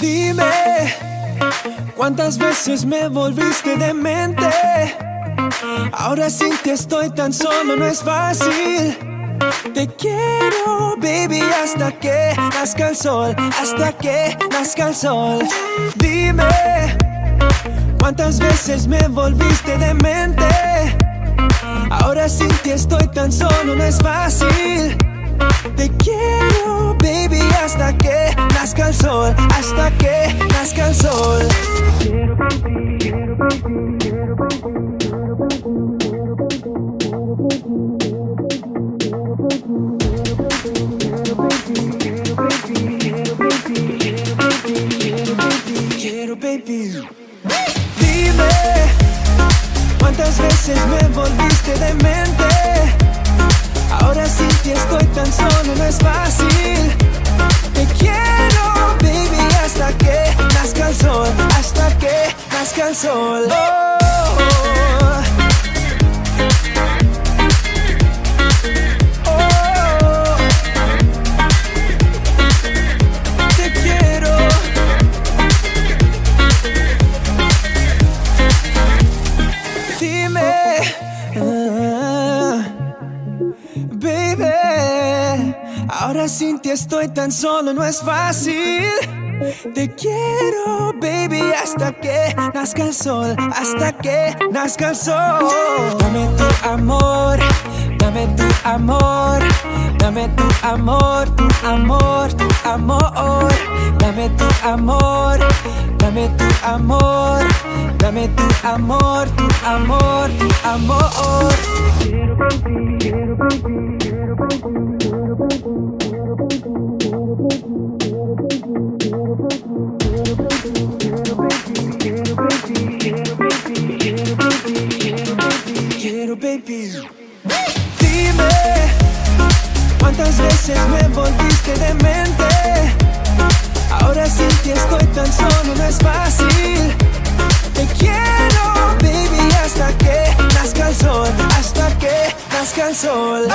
Dime, ¿cuántas veces me volviste demente? Ahora sin ti estoy tan solo, no es fácil. Te quiero, baby, hasta que nazca el sol, hasta que nazca el sol. Dime, ¿cuántas veces me volviste demente? Ahora sin ti estoy tan solo, no es fácil. Te quiero, baby, hasta que nazca el sol, hasta que nazca el sol. Quiero, baby. Dime, ¿cuántas veces me volviste demente? Ahora sin ti estoy tan solo, no es fácil. Te quiero, baby, hasta que nazca el sol, hasta que nazca el sol. Te quiero. Dime, baby, ahora sin ti estoy tan solo, no es fácil. Te quiero, baby, hasta que nazca el sol, hasta que nazca el sol. Dame tu amor, dame tu amor, dame tu amor, tu amor, tu amor. Dame tu amor, dame tu amor, dame tu amor, tu amor, tu amor. Quiero, baby, quiero, baby, quiero, baby, quiero, baby. Quiero, baby. Dime, ¿cuántas veces me volviste demente? Ahora sin ti estoy tan solo, no es fácil. Te quiero, baby, hasta que nazca el sol, hasta que nazca el sol.